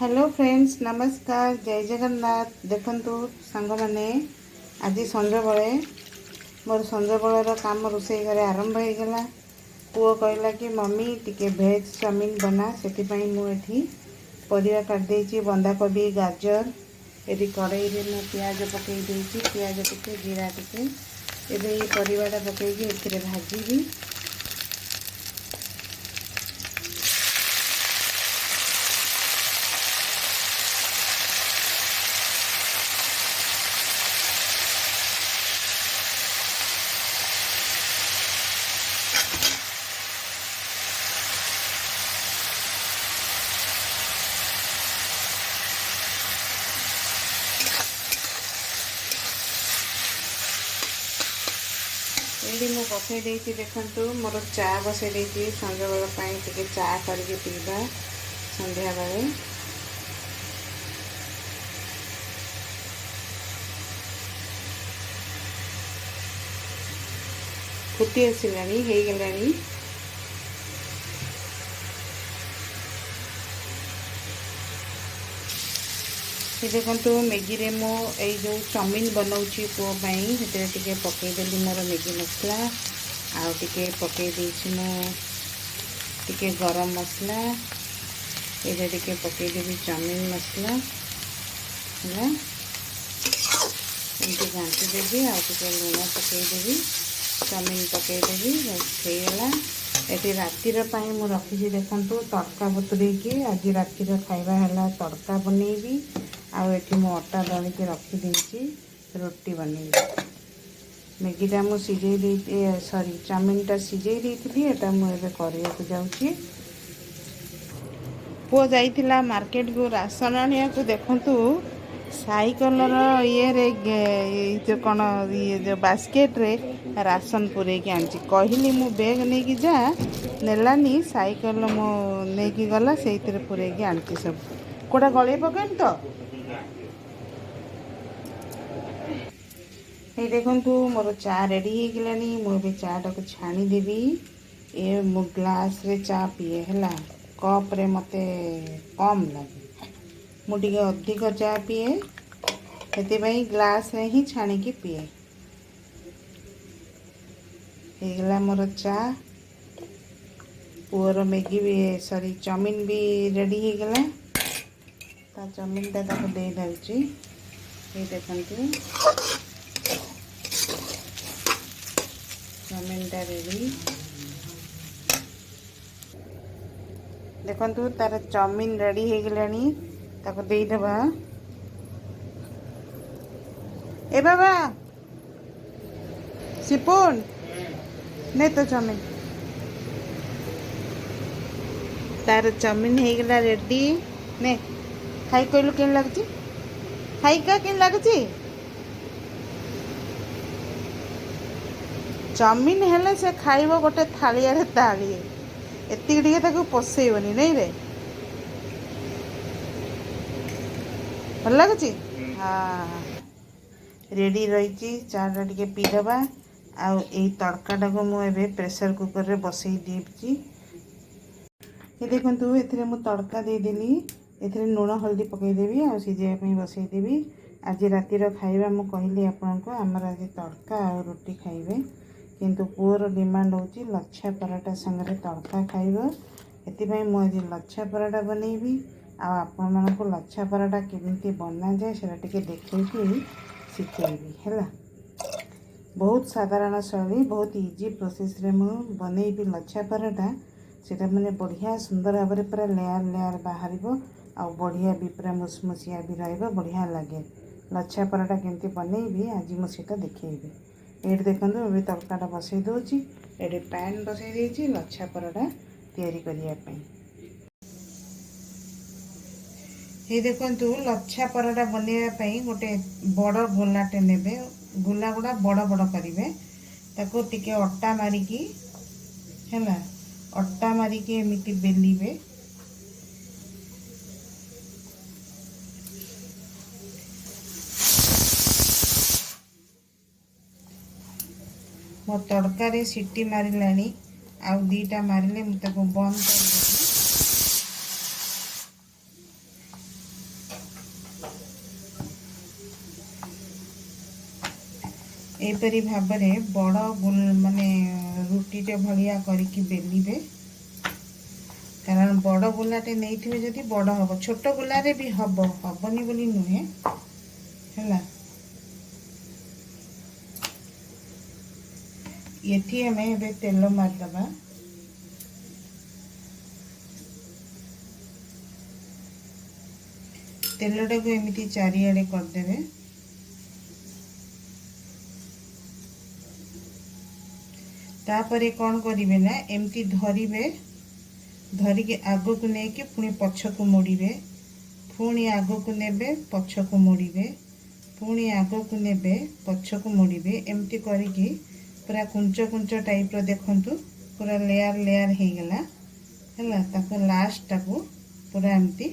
Hello friends, नमस्कार, जय जगन्नाथ। देखंतु सांग माने आज संज बेले मोर संज बेलर काम रोषे घरे आरंभ हो गला। पुओ कहला कि मम्मी टिके भेज चाउमिन बना, से मुझे परिवा काट देछि, बंधाकोबी, गाजर। ये कड़ाई में प्याज पकई देछि, प्याज टिके जीरा टिके एबे ये परिवाटा पकईकि एथिरे भाजीबी। ये मु बसई देती, देखु मोर चा बसई देती संज बेल टे चा करके पीवा संध्या बेले। फुटी आसला हो गलानी। देखो मैगी रे मो यही जो चाउमिन बनाऊँगी पुओपाई से पकईदेली मोर मैगी मसला आउे पकईदे मो गरम मसला ये पकईदेवी चाउमिन मसला है एमती घाटी देवी आउे लुण पकईदेवी चाउमिन पकईदेवी होगला। ये रातिर मु रखी देखु तड़का बतुरे कि आज रातिर खाଇବା है तड़का बनईबी। आउ मु अटा दलिकी रखीदे रोटी बनईबी। मैगीटा मु सिझे सॉरी चाउमिनटा सिझे देती एटा मुझे करने जाऊँगी। पुओ जाइथिला मार्केट को राशन आनिया को देखंतु साइकलर ये जो कौन ये जो बास्केट रे राशन पूरे की आनी कहली मु बैग नहीं कि जा नेलानी साइकल मो नहीं कि गला से पूरे की आनी सब कोटा गले पकेन तो ये देखंतु मोर चा रेडी हो गलानी। मुझे चाटा को छाणी देवी। ये मो ग्लास रे चा पिए है कप रे मते कम लगे, मुझे अधिक चा पिए से ग्लास रे ही छाणी की पिए। गला मोर चा पुअर मैगी भी सॉरी चाउमिन भी रेडी हो गला। ता चाउमिन टा दे दउची। ये देखंतु चाउमिन टा रेडी। देखंतु तार चाउमिन रेडी हो गलानी। ताको दे देबा। ए बाबा सिपुन नहीं तो चाउमिन तार चाउमिन हो गला रेडी। ने खाई कहलु केन लगुची खाई का केन लगुची चाउमिन हेले से खाइबो गोटे थालिया रे तालिए एति टिके ताको पसेइबनी नहीं रे भल लगुची। हाँ रेडी रही चाटा टिके पीदबा। आउ ए तड़काटा को मुझे प्रेशर कुकर रे बसई देची। ये देखंतु एथिरे मु तड़का देदेली। एथिरे लुण हल्दी पकईदेवी आ सिझाई बसईदेवी। आज रातिर खाइबा मु कहली आपनको आमर आज तड़का आ रोटी खाइबे, किंतु पुअर डिमांड होची लच्छा पराठा संगे तड़का खाइबो। एतिपाई मु आज लच्छा पराठा बनईबी। आपण मानको लच्छा पराठा केमिति बना जाए सेटा टिके देखैकी शिखेबी हैला। बहुत साधारण शैली बहुत इजी प्रोसेस रे मु बनईबी लच्छा पराठा। सेटा माने बढ़िया सुंदर भाव में पूरा लेयर लेयर बाहर आ बढ़िया भी पूरा मुसमुसिया भी रहिबो, बढ़िया लगे। लच्छा पराठा केमती बनईबी आज मुझे देखैबी। ये देखो अभी तड़काटा बसई दूची। ये पैन बसई देछि लच्छा पराठा तैयारी करिया पई। ये देखंतु लच्छा पराठा बनैया पई गोटे बड़ गोलाटे नेबे। गोला गुड़ा बड़ बड़ करिवे। ताको टिके अट्टा मारिकी हैला अट्टा मारिकी एमिति बेलिबे। मो तड़कारी सीटी मारिलानी आउ दीटा मारिले मुझे बंद कर एपरी भाव में बड़ माने रुटीटे भलिया करिकी बेलिबे कारण बड़ गोलाटे नहीं जदि बड़ हम छोट गोलारे भी हबनी बोली नुहे है ये आम ए तेल मारदबा तेलटा को एमती चारिआडे करदेवे तापरे कौन करिवे ना एमती धरिबे धरिके आगो को लेके पुणी पछ को मोड़िबे पुणी आगो को नेबे पछ को मोड़िबे पुणी आगो को नेबे पछ को मोड़िबे एमती करिकी पूरा कुंच कुंच टाइप रो देखंतु पूरा लेयर लेयर हो गला हैला ताको लास्ट टाको पूरा एमती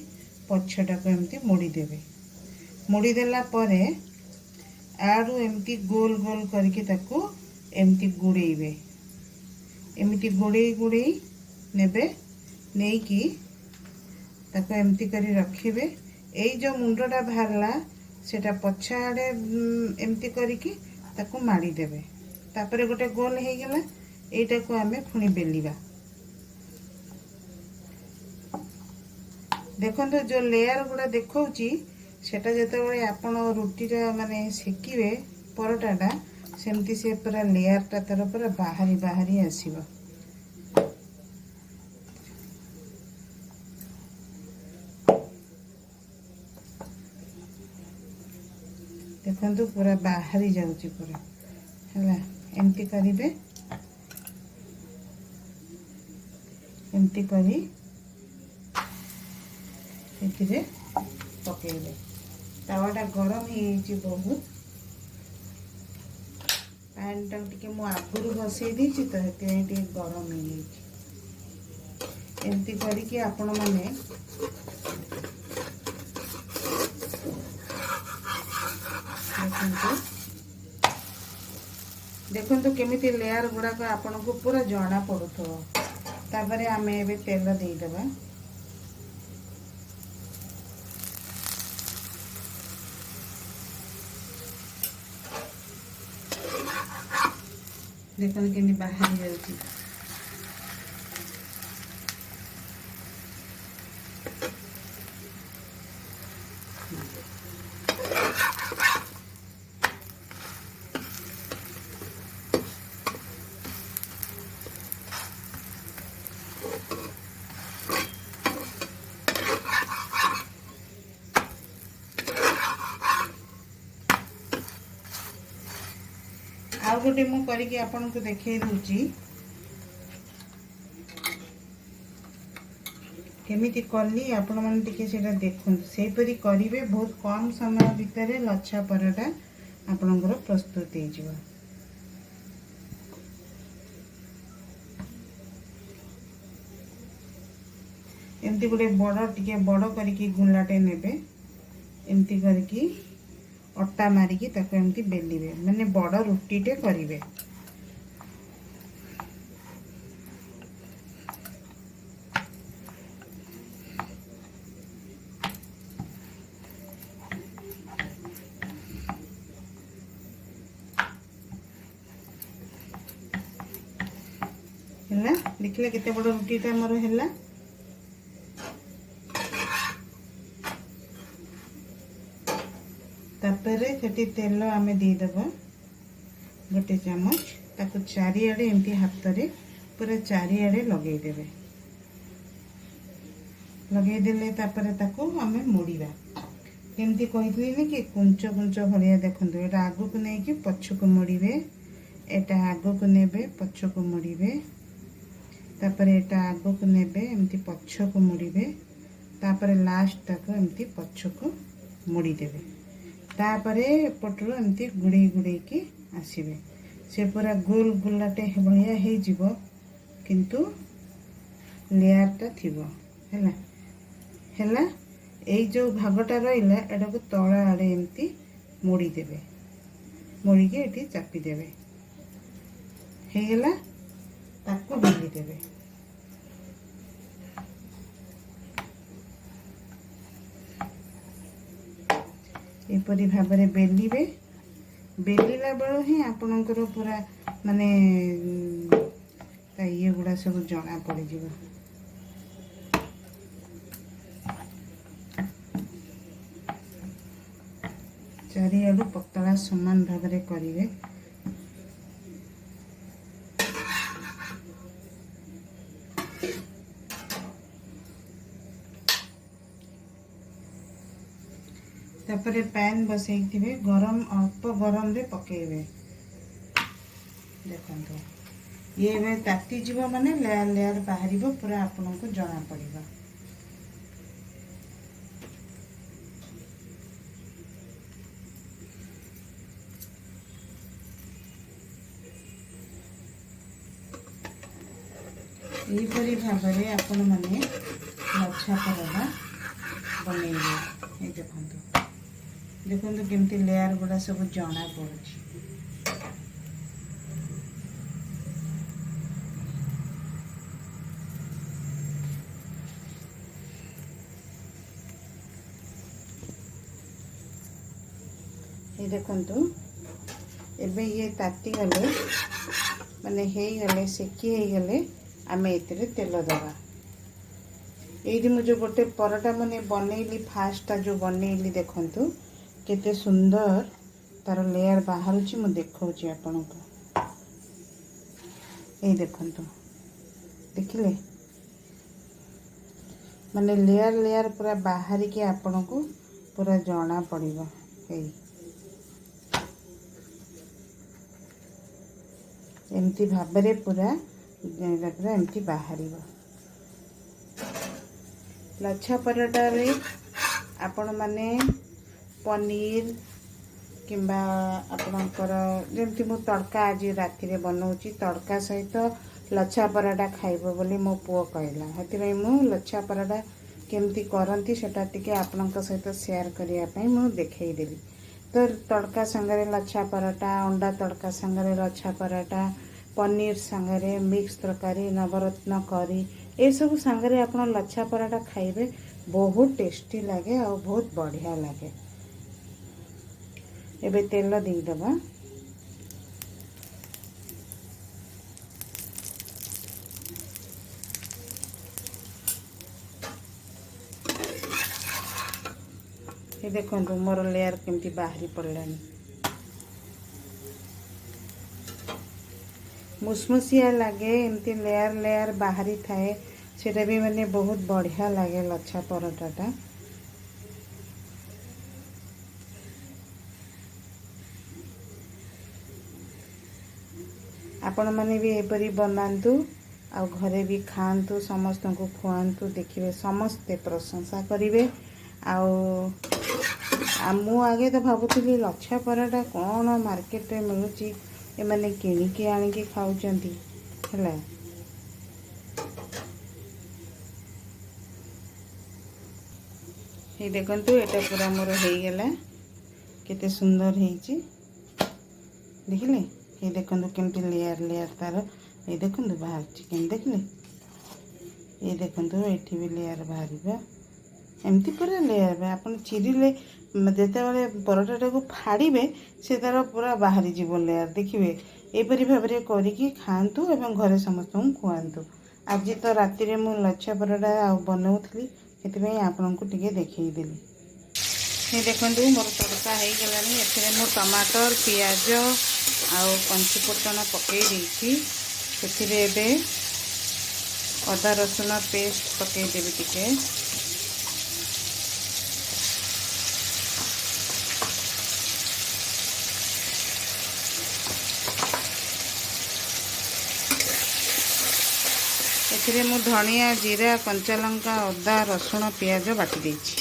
पछटा को एमती मोड़ी देबे मोड़ी देला परे आडू एमती गोल गोल करके ताको एमती गुड़ेइबे एमती गुड़े गुड़े नेबे नहीं कि ताको एमती करी रखिबे एई जो मुंडटा बाहरला सेटा पछ आडे एमती करिकी ताको माड़ी देबे तापरे गोटे गोल हो गला एटा को आमे पुणी बेलिबा देखो जो लेयर गुड़ा देखौची सेटा जेतेबेले आपण रुटीटा माने सेकिबे परोटाटा सेमती से पूरा लेयरटा तार पूरा बाहरी बाहरी आसीबो देखो पूरा बाहरी जाउची पूरा हैला एमती करिवे एमती करी एथिरे पकेइबे तावाटा गरम ही बहुत पैन टा टिके मु आगुरु बसई देछि तो हेते टिके गरम ही एमती करिकी आपण माने देखो केमिति लेयर गुड़ाक आपन को पूरा जना पड़ुथो तापरे आमे एबे तेल देइदबा देखो केमि बाहर जाउची आउ गोटे मु करके आपन को देखे दूची केमिति करली आपण मन टिके सेटा देखुन सेही परी करिवे बहुत कम समय भितर लच्छा परोटा आपनकर प्रस्तुत हो जिवो एमती गोटे बड़ टिके बड़ करके गुलाटे नेबे एमती करके अट्टा मारिकी ताको एमती बेलिबे माने बड़ रुटीटे करिवे हैला देखले केते बड़ रुटीटा मोर हैला तापरे सेठी तेल आमे दे देबा गोटे चम्मच ताको चारिआडे एमती हाथ रे पूरा चारिआडे लगे देबे लगे देले तापरे ताको आमे मोड़ीबा एमती कहितली नि कि कुंच कुंच भलिया देखंतु एटा आगु को नै कि पछ को मोड़ीबे एटा आगु को नेबे पछ को मोड़ीबे तापरे एटा आगु को नेबे एमती पछ को मोड़ीबे तापरे लास्ट ताको एमती पछ को मोड़ी देबे तापरे पटरू एमती गुड़े गुड़े की आसीबे से पूरा गोल गोलाटे भलिया हे जिवो किंतु लेयरटा थिबो हैला हैला एई जो भागटा रहिला एटा को तळा आडे एमती मोड़ी देबे मोड़ी के एठी चापी देबे हे गेला ताको बेली देबे एपरी भाव में बेलिबे बेलिला बेलू ही आपणकर पूरा माने ये गुड़ा सब जना पड़ जाए। चारिआडू पतला समान भाव में करेंगे। तापर पैन बसई थे गरम अल्प गरम रे पकेबे। देखो ये ताती जीव माने लेयर लेयर बाहर पूरा आपन को जना पड़ेगा। यहीपरी भाव में आपण मैंने लच्छा पराठा बनइबे। ये देखो केमती लेयर गुड़ा सब जना पड़ी। ये देखो एबे ये ताती गले माने हे गले सेकी हे गले आमे एतरे तेल दबा। ये मुझे गोटे पराठा मैंने बनइली फास्ट जो बनइली देखंतु केते सुंदर तार लेयर बाहर मु देखौची आपन को। ये देखंतु देखिले माने लेयर लेयर पूरा बाहर के आपन को पूरा जना पड़िबो। एमती भाबरे पूरा पूरा एमती बाहर। लच्छा पराठा रे आपण माने पनीर किंबा आपणकर जमती मु तड़का आज राति रे बनाऊची तड़का सहित लच्छा पराठा खाइबो बोली मो पुओ कहला। हेतिरे मु लच्छा पराठा केमती करंती सेटा टिके आपणक सहित शेयर करिया पई मु देखै देली। तो तड़का संगरे लच्छा पराठा अंडा तड़का संगरे लच्छा पराठा पनीर संगरे मिक्स तरकारी नवरत्न करी ये सब संगरे आपन लच्छा पराठा खाइबे बहुत टेस्टी लगे और बहुत बढ़िया लगे। एबे तेल दी दबा। ये देखो मोर लेयर केमती बाहरी पड़लानी मुसमुसिया लगे एमती लेयर लेयर बाहरी थाए सेटा भी माने बहुत बढ़िया लगे लच्छा पराठाटा। आपण माने भी एपरी बनातु आ घरे भी खातु समस्त को खुआतु देखिए समस्ते प्रशंसा करेंगे। मु आगे तो भावुली लच्छा पराठा कौन मार्केट रे मिलूची ए माने किणिकी आनिकी खाउचंती हैला। ये देखंतु एटा पूरा मोर हो गला केते सुंदर हेची देखिले। ये देखंतु केमती लेयर लेयर तार ये देखंतु बाहर चिकन देखिले। ये देखंतु एठी भी लेयर बाहरिबा एमती पूरा लेयर बे आपन चिरिले जेते बेले पराठाटा को फाड़ीबे से तार पूरा बाहरी जीव लेयर देखिए। एपरी भाव में करिकी खातु एवं घरे समस्त खुआतु। आज तो राति रे मु लच्छा पराठा आ बनाउथली सेति आपन को टिके देखैदेली। ये देखंतु मोर तड़का हो गलानी एथिरे मु टमाटर पियाज आउ पंचफुटन पकई देछि। सेथिरे एबे अदा रसुन पेस्ट पकई देबी टिके। एथिरे मु धनिया जीरा कंचा लंका अदा रसुन पियाज बाटी देछि।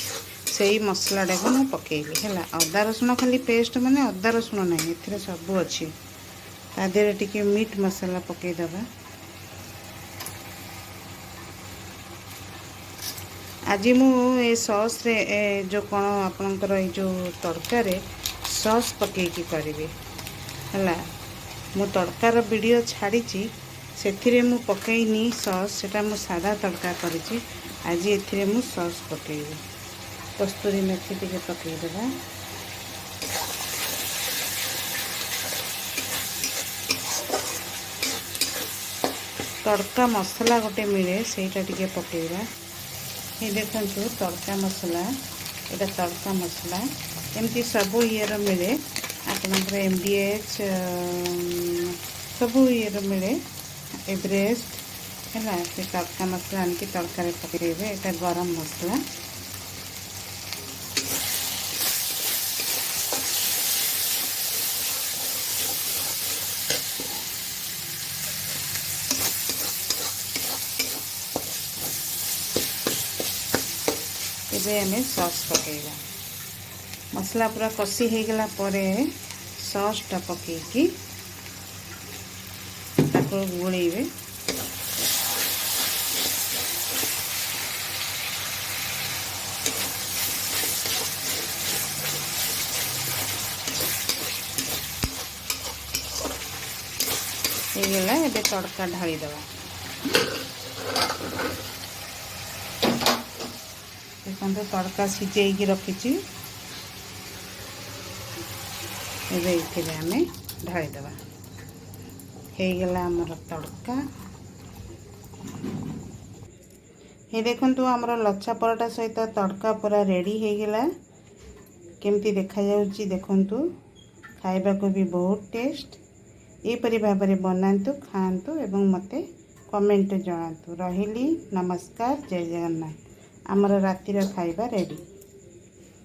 सेही मसलाटा को मु पकेइली हैला। अदा रसुन खाली पेस्ट माने अदा रसुन नहीं एथिरे सब अच्छी। ता देरे टिके मीट मसाला पकई दबा। आज मु ए सॉस रे जो कोन आपनकर ए जो तड़का रे सॉस पकई की करबे हैला। मु तड़कार वीडियो छाड़ी सेथिरे मु पकईनी सॉस सेटा मु सादा तड़का करिछि। आज एथिरे मु सॉस पकईबे। कस्तूरी मेथी टिके पकई देबा। तड़का मसला गोटे मिले सेटा टिके पकेइबा। ये देखंतु तड़का मसला, एटा तड़का मसला एमती सबू इयर मिले आपनकर MDH सबू इयर मिले एवरेस्ट है। से तड़का मसला आनिक तड़का पकेइबे। एटा गरम मसला। एबे हमें सॉस पकेइबा। मसला पूरा कषी हो गला परे सॉस टा पकेइकी ताको गोळेइबे। हो गला एबे तड़का ढाली दवा। देखो तड़का सिझेकी रखी एबे इथिरे हमें ढाली दवा। हो गला हमर तड़का। ये देखंतु हमर लच्छा पराठा सहित तड़का पूरा रेडी हो गला। केमती देखा जाउची देखंतु। खाइबा को भी बहुत टेस्ट। एपरि भाबरे बनातु खातु एवं मते कमेंट जणातु। रहिली नमस्कार, जय जगन्नाथ। आमर रातिर खाइबा रेडी।